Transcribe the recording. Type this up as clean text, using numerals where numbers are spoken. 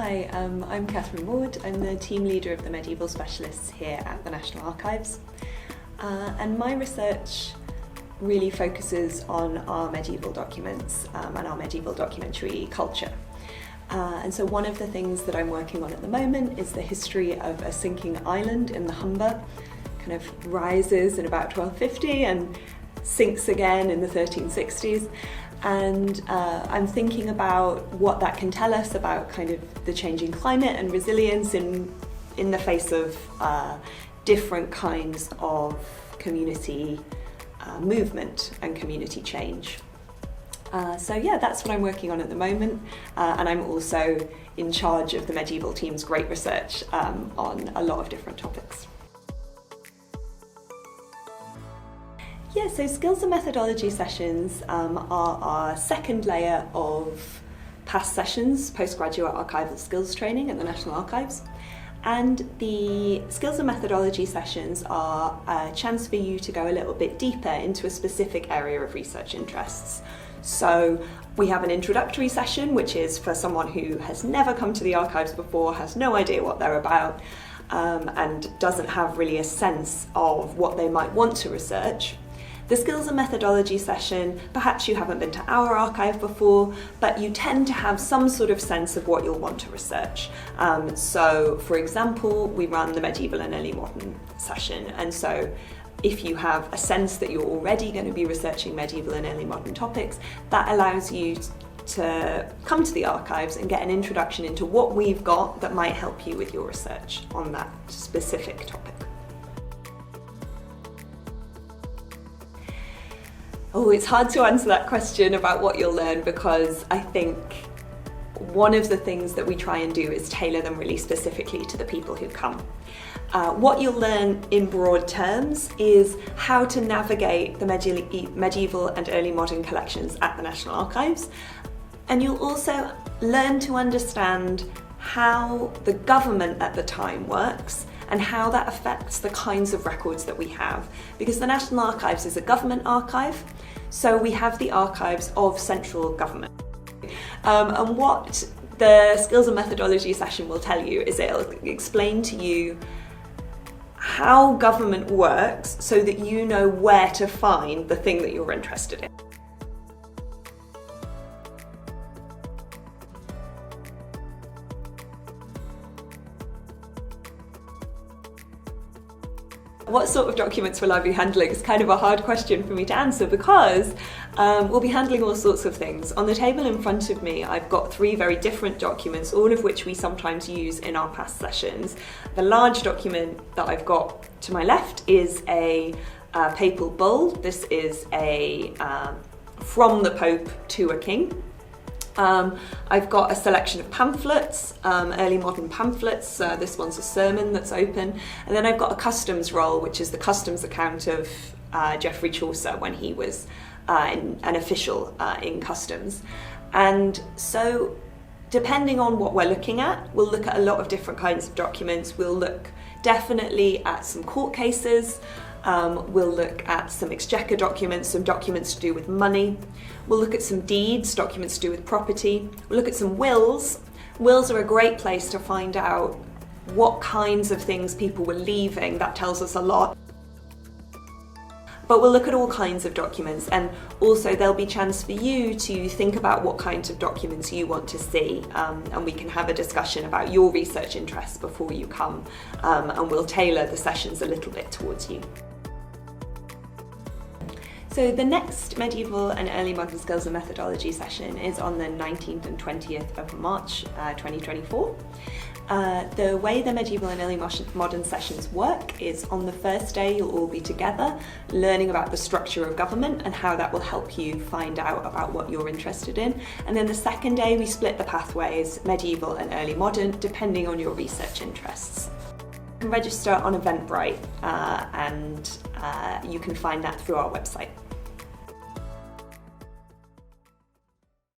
Hi, I'm Catherine Ward. I'm the team leader of the medieval specialists here at the National Archives. And my research really focuses on our medieval documents and our medieval documentary culture. And so one of the things that I'm working on at the moment is the history of a sinking island in the Humber. Kind of rises in about 1250 and sinks again in the 1360s. And I'm thinking about what that can tell us about kind of the changing climate and resilience in the face of different kinds of community movement and community change. So yeah, that's what I'm working on at the moment, and I'm also in charge of the medieval team's great research on a lot of different topics. Yeah, so skills and methodology sessions are our second layer of past sessions, postgraduate archival skills training at the National Archives. And the skills and methodology sessions are a chance for you to go a little bit deeper into a specific area of research interests. So we have an introductory session, which is for someone who has never come to the archives before, has no idea what they're about, and doesn't have really a sense of what they might want to research. The skills and methodology session, perhaps you haven't been to our archive before, but you tend to have some sort of sense of what you'll want to research. So for example, we run the medieval and early modern session, and so if you have a sense that you're already going to be researching medieval and early modern topics, that allows you to come to the archives and get an introduction into what we've got that might help you with your research on that specific topic. Oh, it's hard to answer that question about what you'll learn, because I think one of the things that we try and do is tailor them really specifically to the people who come. What you'll learn in broad terms is how to navigate the medieval and early modern collections at the National Archives. And you'll also learn to understand how the government at the time works and how that affects the kinds of records that we have. Because the National Archives is a government archive, so we have the archives of central government. And what the skills and methodology session will tell you is it'll explain to you how government works so that you know where to find the thing that you're interested in. What sort of documents will I be handling is kind of a hard question for me to answer, because we'll be handling all sorts of things. On the table in front of me, I've got 3 very different documents, all of which we sometimes use in our past sessions. The large document that I've got to my left is a papal bull. This is a from the Pope to a king. I've got a selection of pamphlets, early modern pamphlets. This one's a sermon that's open. And then I've got a customs roll, which is the customs account of Geoffrey Chaucer when he was an official in customs. And so depending on what we're looking at, we'll look at a lot of different kinds of documents. We'll look definitely at some court cases. We'll look at some exchequer documents, some documents to do with money. We'll look at some deeds, documents to do with property. We'll look at some wills. Wills are a great place to find out what kinds of things people were leaving. That tells us a lot. But we'll look at all kinds of documents, and also there'll be a chance for you to think about what kinds of documents you want to see, and we can have a discussion about your research interests before you come, and we'll tailor the sessions a little bit towards you. So the next medieval and early modern skills and methodology session is on the 19th and 20th of March 2024. The way the medieval and early modern sessions work is on the first day you'll all be together learning about the structure of government and how that will help you find out about what you're interested in. And then the second day we split the pathways, medieval and early modern, depending on your research interests. You can register on Eventbrite and you can find that through our website.